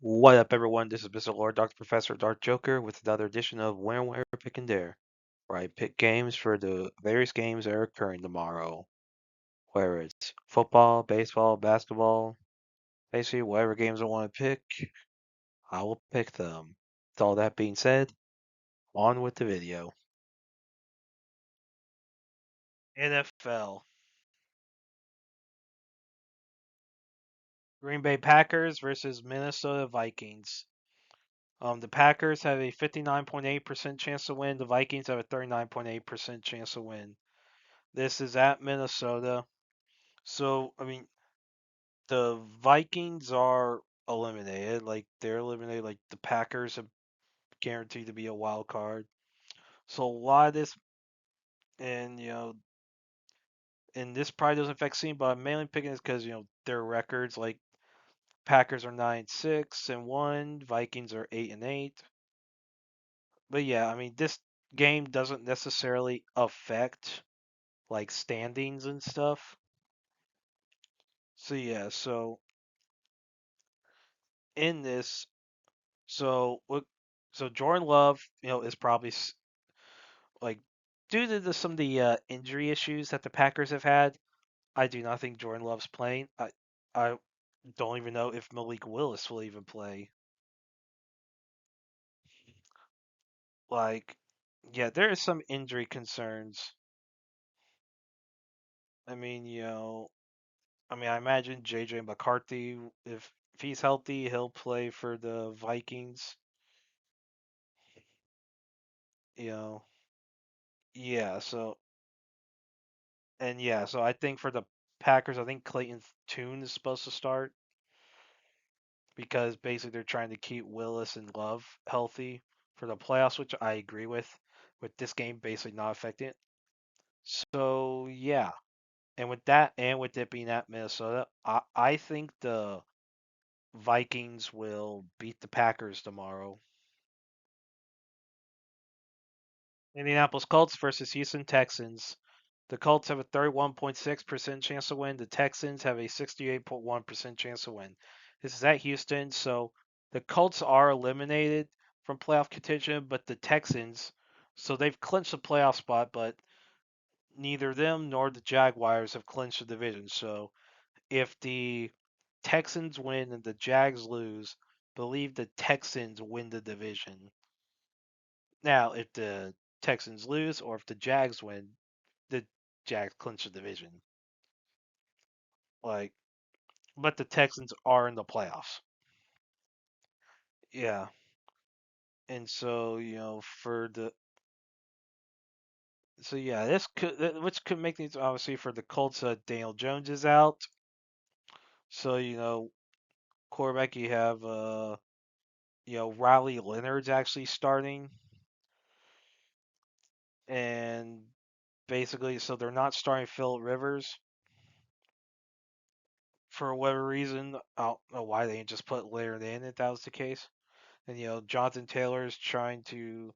What up, everyone? This is Mr. Lord, Dr. Professor, Dark Joker, with another edition of Where, Pick, and Dare, where I pick games for the various games that are occurring tomorrow. Whether it's football, baseball, basketball, basically whatever games I want to pick, I will pick them. With all that being said, on with the video. NFL. Green Bay Packers versus Minnesota Vikings. The Packers have a 59.8% chance to win. The Vikings have a 39.8% chance to win. This is at Minnesota. So, I mean, the Vikings are eliminated. Like, they're eliminated. Like, the Packers are guaranteed to be a wild card. So, a lot of this, and, and this probably doesn't affect Steam, but I'm mainly picking this because, their records, like, Packers are 9-6-1, Vikings are 8-8. But yeah, I mean, this game doesn't necessarily affect, like, standings and stuff. So, yeah, so in this, So so Jordan Love, is probably like due to some of the injury issues that the Packers have had. I do not think Jordan Love's playing. I don't even know if Malik Willis will even play. Like, yeah, there is some injury concerns. I mean, I imagine JJ McCarthy, if he's healthy, he'll play for the Vikings. You know, yeah. So I think for the Packers, I think Clayton Tune is supposed to start because basically they're trying to keep Willis and Love healthy for the playoffs, which I agree with this game basically not affecting it. So yeah, and with that, and with it being at Minnesota, I think the Vikings will beat the Packers tomorrow. Indianapolis Colts versus Houston Texans. The Colts have a 31.6% chance to win. The Texans have a 68.1% chance to win. This is at Houston, so the Colts are eliminated from playoff contention, but the Texans, so they've clinched the playoff spot, but neither them nor the Jaguars have clinched the division. So if the Texans win and the Jags lose, believe the Texans win the division. Now, if the Texans lose or if the Jags win, the Jags clinch the division. Like, but the Texans are in the playoffs. Yeah, and so for the this could which could make things obviously for the Colts. Daniel Jones is out, so quarterback you have Riley Leonard's actually starting, and basically so they're not starting Phillip Rivers for whatever reason. I don't know why they didn't just put Leonard in if that was the case. And Jonathan Taylor is trying to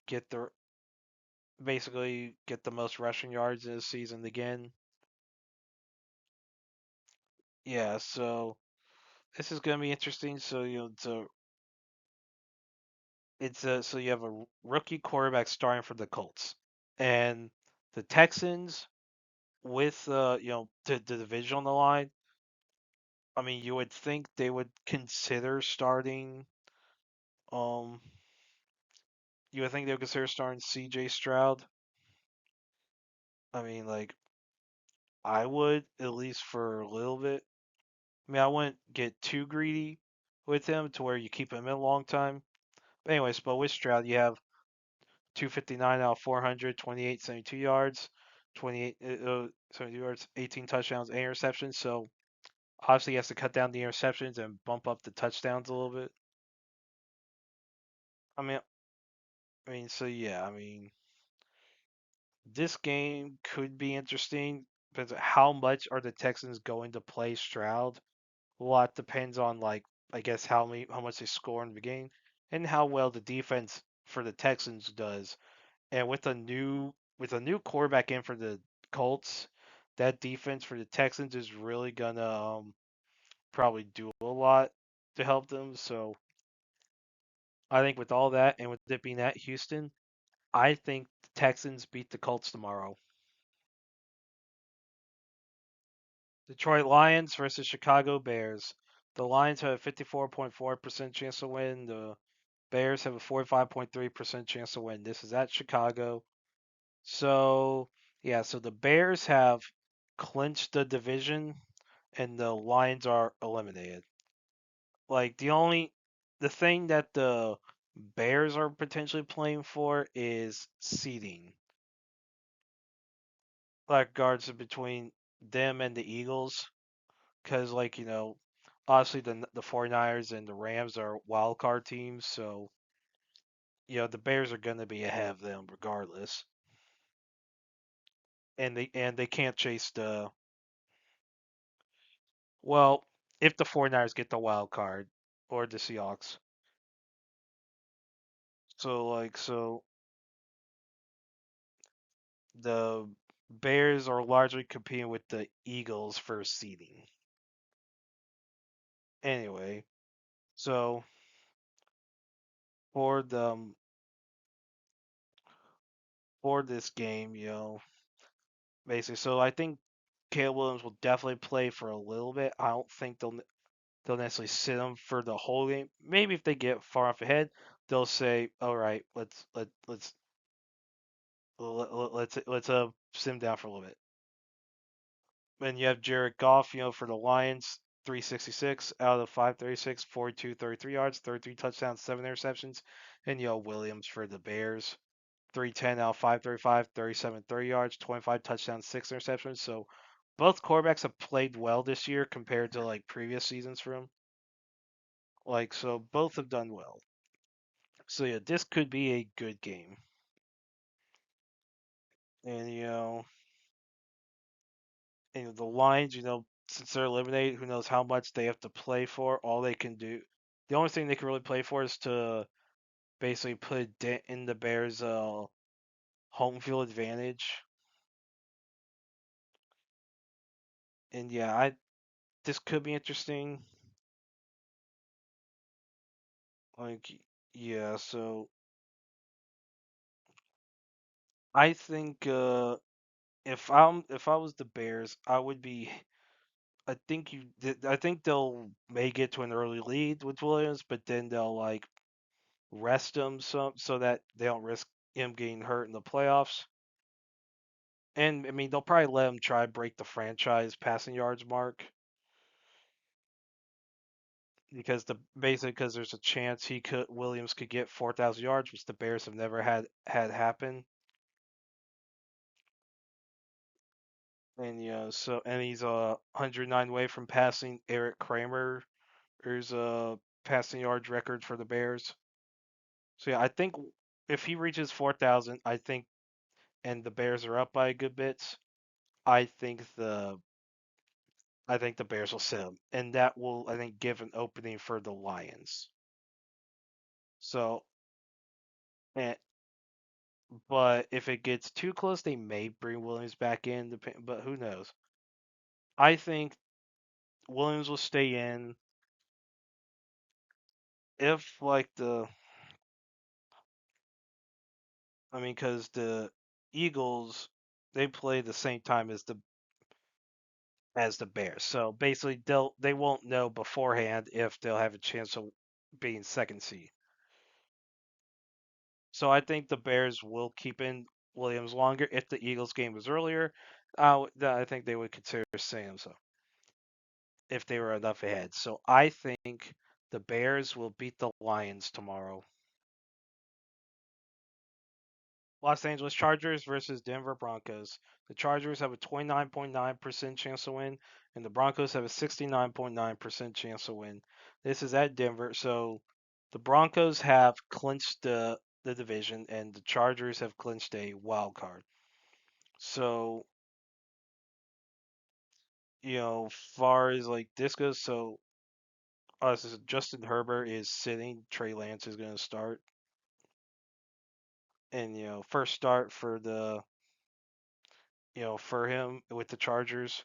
get the basically get the most rushing yards this season again. Yeah, so this is gonna be interesting. So so you have a rookie quarterback starting for the Colts, and the Texans with the division on the line. I mean, you would think they would consider starting. Um, you would think they would consider starting C.J. Stroud. I mean, like I would at least for a little bit. I mean, I wouldn't get too greedy with him to where you keep him in a long time. But anyways, but with Stroud, you have 259 out of 400, 28, 72 yards, 28, 72 yards, 18 touchdowns, 8 interceptions. So obviously he has to cut down the interceptions and bump up the touchdowns a little bit. I mean, so yeah, this game could be interesting. Depends on how much are the Texans going to play Stroud. A lot depends on like I guess how much they score in the game and how well the defense for the Texans does. And with a new quarterback in for the Colts, that defense for the Texans is really gonna probably do a lot to help them. So I think with all that and with it being at Houston, I think the Texans beat the Colts tomorrow. Detroit Lions versus Chicago Bears. The Lions have a 54.4% chance to win. The Bears have a 45.3% chance to win. This is at Chicago. So, yeah, so the Bears have clinched the division and the Lions are eliminated. Like the thing that the Bears are potentially playing for is seeding. Like guards between them and the Eagles because obviously the 49ers and the Rams are wild card teams, so the Bears are going to be ahead of them regardless. And they can't chase the well, if the 49ers get the wild card or the Seahawks. So the Bears are largely competing with the Eagles for seeding. Anyway, so for the for this game, basically, so I think Caleb Williams will definitely play for a little bit. I don't think they'll necessarily sit him for the whole game. Maybe if they get far off ahead, they'll say, "All right, let's sit him down for a little bit." And you have Jared Goff, for the Lions, 366 out of 536, 42, 33 yards, 33 touchdowns, 7 interceptions. And Williams for the Bears, 310 out of 535, 37, 30 yards, 25 touchdowns, 6 interceptions. So both quarterbacks have played well this year compared to like previous seasons for them. So both have done well. So yeah, this could be a good game. And the Lions, since they're eliminated, who knows how much they have to play for. All they can do, the only thing they can really play for is to basically put a dent in the Bears' home field advantage. And yeah, this could be interesting. Like, yeah, so I think if I was the Bears, I would be. I think they'll may get to an early lead with Williams, but then they'll like rest him so that they don't risk him getting hurt in the playoffs. And I mean, they'll probably let him try to break the franchise passing yards mark because there's a chance Williams could get 4,000 yards, which the Bears have never had happen. And he's 109 away from passing Eric Kramer's passing yards record for the Bears. So yeah, I think if he reaches 4,000, and the Bears are up by a good bit, I think the I think the Bears will sit him, and that will, I think, give an opening for the Lions. So, and, but if it gets too close, they may bring Williams back in. But who knows? I think Williams will stay in if I mean, because the Eagles they play the same time as the Bears, so basically they won't know beforehand if they'll have a chance of being second seed. So I think the Bears will keep in Williams longer. If the Eagles game was earlier, I think they would consider Sam so if they were enough ahead. So I think the Bears will beat the Lions tomorrow. Los Angeles Chargers versus Denver Broncos. The Chargers have a 29.9% chance to win, and the Broncos have a 69.9% chance to win. This is at Denver, so the Broncos have clinched the division, and the Chargers have clinched a wild card. So, far as like this goes, so Justin Herbert is sitting, Trey Lance is going to start, and first start for for him with the Chargers,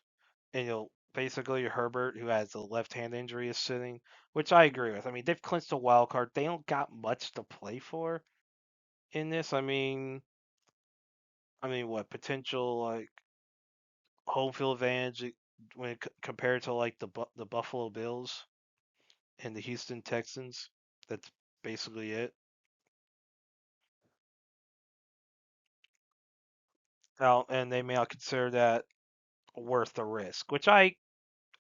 and basically Herbert, who has a left hand injury, is sitting, which I agree with. I mean, they've clinched a wild card. They don't got much to play for in this. I mean, what potential like home field advantage when compared to like the Buffalo Bills and the Houston Texans? That's basically it. Now, and they may not consider that worth the risk, which I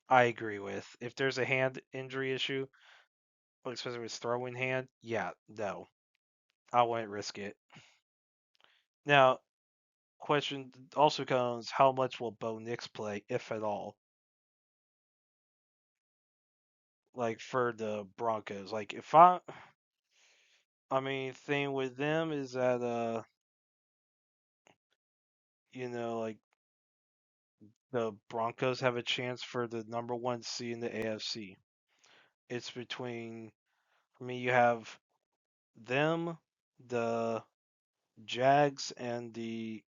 agree with. If there's a hand injury issue, like especially with throwing hand, yeah, no, I wouldn't risk it. Now, question also comes: how much will Bo Nix play, if at all? Like for the Broncos, like if I mean, thing with them is that like the Broncos have a chance for the number one seed in the AFC. It's between, I mean, you have them, the Jags, and the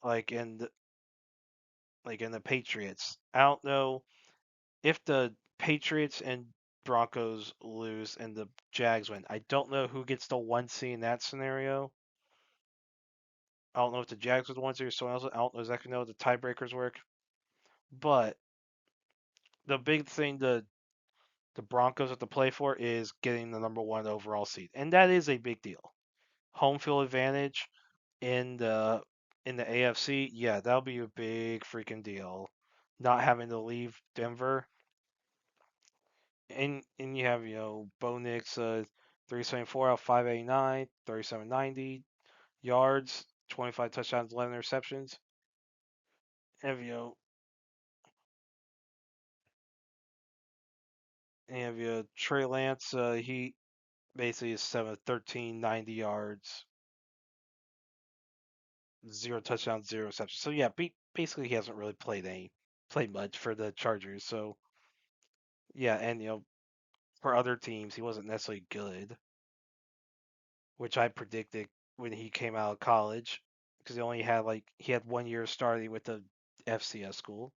like, and like, and the Patriots. I don't know if the Patriots and Broncos lose and the Jags win. I don't know who gets the one seed in that scenario. I don't know if the Jags are the one seed or someone else. I don't know exactly know how the tiebreakers work. But the big thing the Broncos have to play for is getting the number one overall seed, and that is a big deal. Home field advantage in the AFC, yeah, that'll be a big freaking deal. Not having to leave Denver, and you have Bo Nix 374 out 589, 3790 yards, 25 touchdowns, 11 interceptions. Have Trey Lance, he basically is 7 13 90 yards, zero touchdowns, zero receptions. So yeah, basically he hasn't really played much for the Chargers. So yeah, and for other teams he wasn't necessarily good, which I predicted when he came out of college because he had 1 year starting with the FCS school.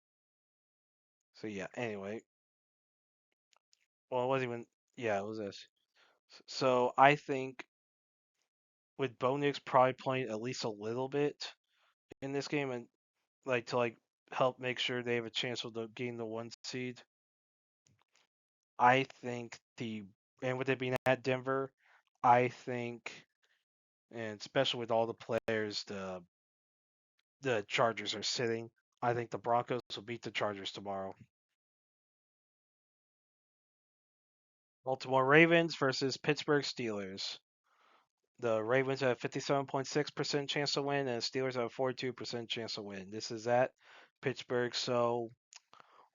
So yeah, anyway, well it wasn't even yeah it was this. So I think with Bo Nix probably playing at least a little bit in this game and to help make sure they have a chance of getting the one seed. I think and with it being at Denver, I think, and especially with all the players the Chargers are sitting, I think the Broncos will beat the Chargers tomorrow. Baltimore Ravens versus Pittsburgh Steelers. The Ravens have a 57.6% chance to win, and the Steelers have a 42% chance to win. This is at Pittsburgh, so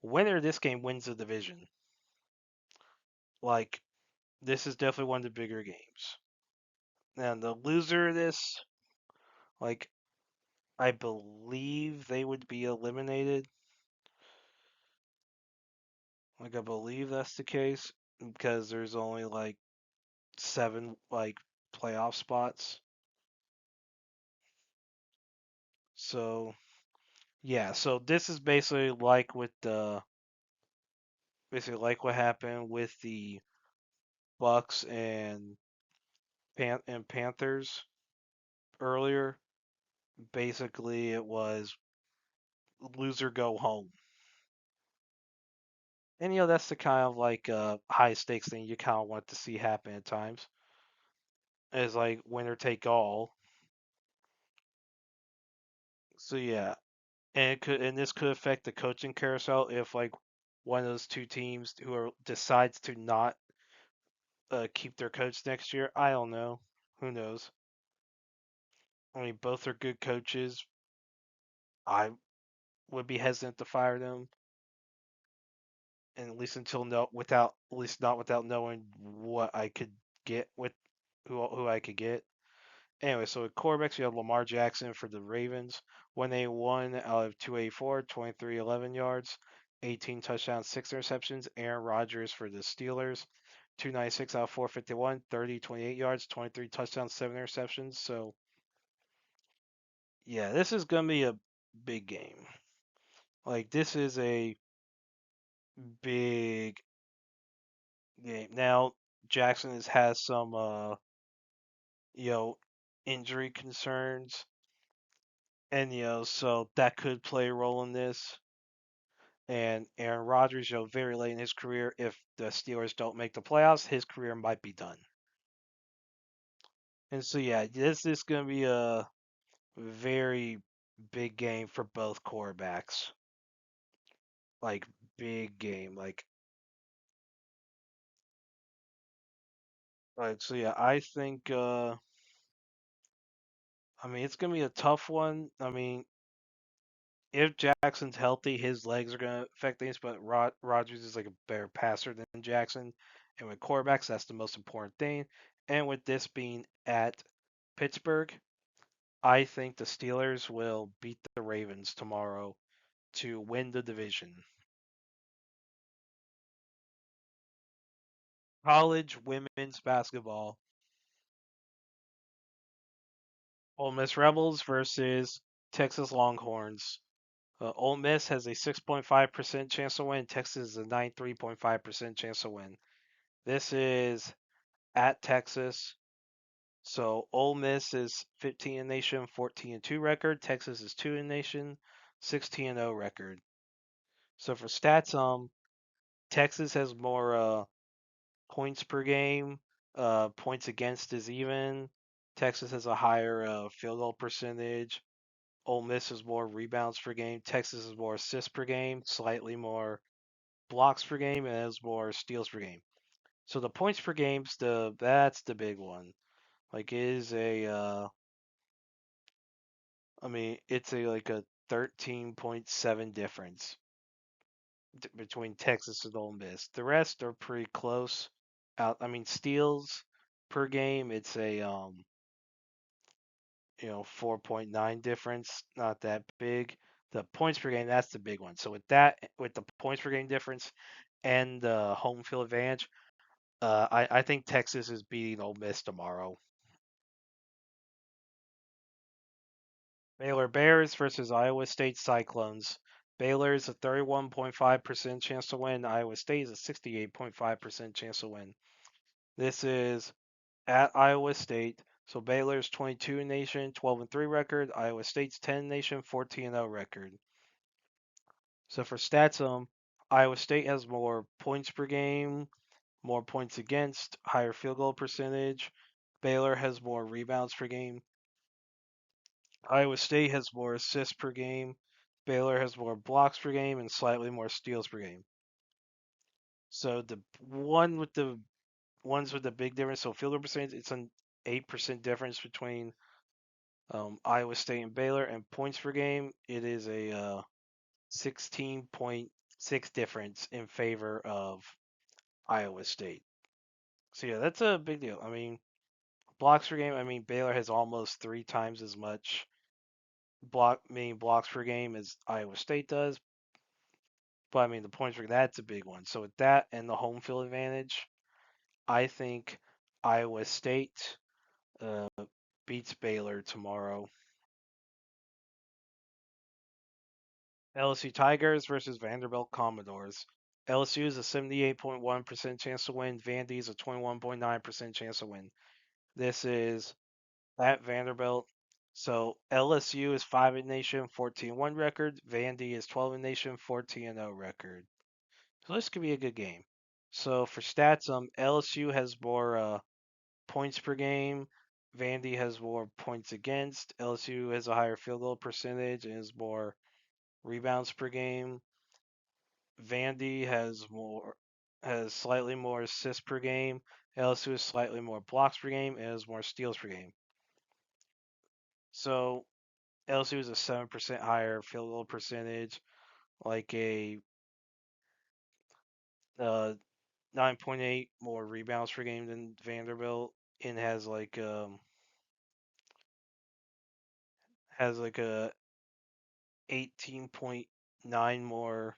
winner of this game wins the division. Like, this is definitely one of the bigger games. And the loser of this, like, I believe they would be eliminated. Like, I believe that's the case because there's only like 7 playoff spots. So, yeah, so this is basically like what happened with the Bucks and Panthers earlier. Basically, it was loser go home. And that's the kind of high stakes thing you kind of want to see happen at times. Is like winner take all. So yeah, and this could affect the coaching carousel if one of those two teams decides to not keep their coach next year. I don't know. Who knows? I mean, both are good coaches. I would be hesitant to fire them, and at least until no without at least not without knowing what I could get with who I could get. Anyway, so at quarterbacks, you have Lamar Jackson for the Ravens. 181 out of 284, 23 11 yards, 18 touchdowns, 6 interceptions. Aaron Rodgers for the Steelers. 296 out of 451, 30 28 yards, 23 touchdowns, 7 interceptions. So, yeah, this is going to be a big game. Like this is a big game. Now Jackson has some you know injury concerns, and so that could play a role in this. And Aaron Rodgers, very late in his career, if the Steelers don't make the playoffs, his career might be done. And so yeah, this is going to be a very big game for both quarterbacks. Like big game. Like so yeah, I think I mean it's gonna be a tough one. I mean, if Jackson's healthy, his legs are gonna affect things, but Rodgers is like a better passer than Jackson. And with quarterbacks, that's the most important thing. And with this being at Pittsburgh, I think the Steelers will beat the Ravens tomorrow to win the division. College women's basketball. Ole Miss Rebels versus Texas Longhorns. Ole Miss has a 6.5% chance to win. Texas is a 93.5% chance to win. This is at Texas. So Ole Miss is 15 in nation, 14 and 2 record. Texas is 2 in nation, 16 and 0 record. So for stats, Texas has more points per game. Points against is even. Texas has a higher field goal percentage. Ole Miss is more rebounds per game. Texas is more assists per game, slightly more blocks per game, and has more steals per game. So the points per game's that's the big one. Like it is a I mean it's a like a 13.7 difference between Texas and Ole Miss. The rest are pretty close. I mean steals per game it's a 4.9 difference, not that big. The points per game, that's the big one. So with the points per game difference and the home field advantage, I think Texas is beating Ole Miss tomorrow. Baylor Bears versus Iowa State Cyclones. Baylor is a 31.5% chance to win. Iowa State is a 68.5% chance to win. This is at Iowa State. So Baylor's 22 in nation, 12 and 3 record. Iowa State's 10 in nation, 14 and 0 record. So for stats, Iowa State has more points per game, more points against, higher field goal percentage. Baylor has more rebounds per game. Iowa State has more assists per game. Baylor has more blocks per game and slightly more steals per game. So the ones with the big difference, so field goal percentage, it's an 8% difference between Iowa State and Baylor, and points per game, it is a 16.6 difference in favor of Iowa State. So yeah, that's a big deal. I mean, blocks per game. I mean, Baylor has almost 3 times as much blocks per game as Iowa State does. But I mean, the points per that's a big one. So with that and the home field advantage, I think Iowa State uh, beats Baylor tomorrow. LSU Tigers versus Vanderbilt Commodores. LSU is a 78.1% chance to win. Vandy is a 21.9% chance to win. This is at Vanderbilt. So LSU is 5 in nation, 14-1 record. Vandy is 12 in nation, 14-0 record. So this could be a good game. So for stats, LSU has more points per game. Vandy has more points against. LSU has a higher field goal percentage and has more rebounds per game. Vandy has slightly more assists per game. LSU has slightly more blocks per game and has more steals per game. So LSU is a 7% higher field goal percentage, like a 9.8 more rebounds per game than Vanderbilt, and has like a 18.9 more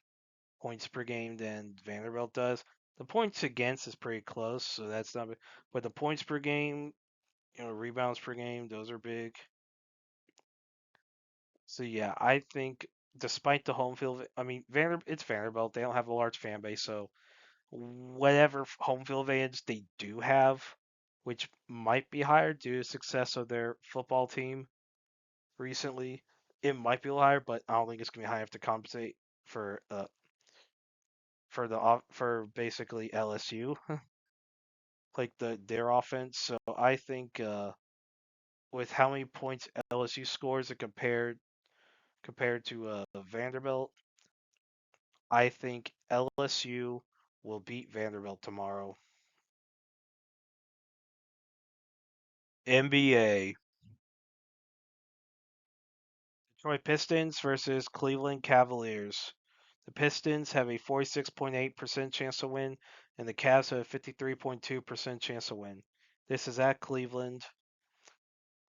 points per game than Vanderbilt does. The points against is pretty close, so that's not big. But the points per game, rebounds per game, those are big. So yeah, I think despite the home field, I mean, it's Vanderbilt. They don't have a large fan base, so whatever home field advantage they do have, which might be higher due to success of their football team recently, it might be a little higher, but I don't think it's gonna be high enough to compensate for for basically LSU, like their offense. So I think with how many points LSU scores and compared to Vanderbilt, I think LSU will beat Vanderbilt tomorrow. NBA. Detroit Pistons versus Cleveland Cavaliers. The Pistons have a 46.8% chance to win, and the Cavs have a 53.2% chance to win. This is at Cleveland.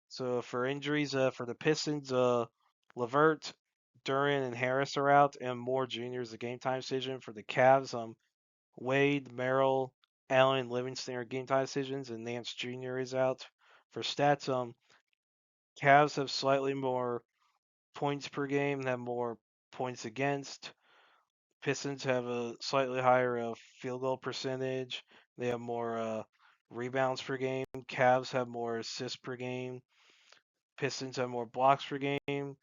So for injuries, for the Pistons, Levert, Duran, and Harris are out, and Moore Jr. is a game time decision. For the Cavs, Wade, Merrill, Allen, and Livingston are game time decisions, and Nance Jr. is out. For stats, Cavs have slightly more points per game, have more points against. Pistons have a slightly higher field goal percentage. They have more rebounds per game. Cavs have more assists per game. Pistons have more blocks per game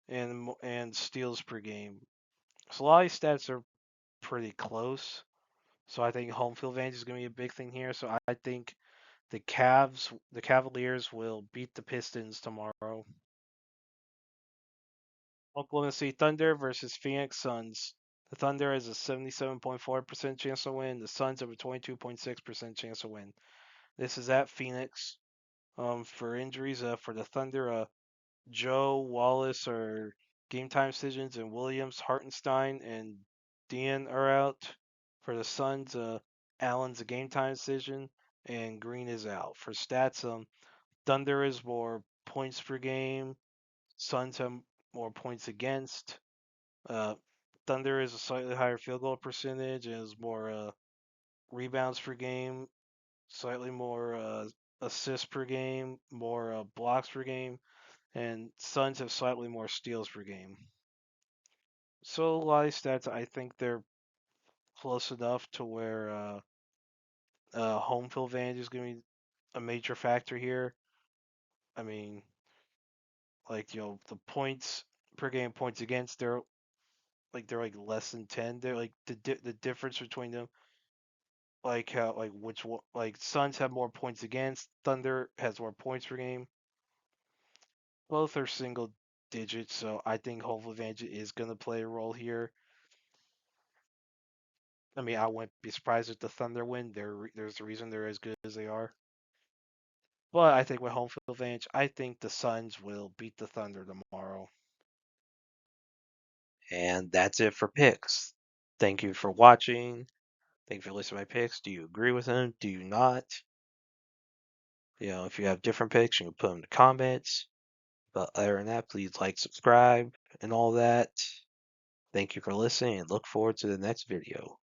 and steals per game. So a lot of these stats are pretty close. So I think home field advantage is going to be a big thing here. So I think the Cavaliers will beat the Pistons tomorrow. Oklahoma City Thunder versus Phoenix Suns. The Thunder has a 77.4% chance to win. The Suns have a 22.6% chance to win. This is at Phoenix. For injuries, for the Thunder, Joe Wallace are game time decisions, and Williams, Hartenstein, and Dean are out. For the Suns, Allen's a game time decision, and Green is out. For stats, Thunder is more points per game. Suns have more points against. Uh, Thunder is a slightly higher field goal percentage and is more rebounds per game, slightly more assists per game, more blocks per game, and Suns have slightly more steals per game. So a lot of stats, I think they're close enough to where home field advantage is going to be a major factor here. I mean, like the points per game, points against, they're like less than 10. They're like the difference between them, like how like which one, like Suns have more points against, Thunder has more points per game. Both are single digits, so I think home field advantage is going to play a role here. I mean, I wouldn't be surprised if the Thunder win. There's a reason they're as good as they are. But I think with home field advantage, I think the Suns will beat the Thunder tomorrow. And that's it for picks. Thank you for watching. Thank you for listening to my picks. Do you agree with them? Do you not? If you have different picks, you can put them in the comments. But other than that, please like, subscribe, and all that. Thank you for listening, and look forward to the next video.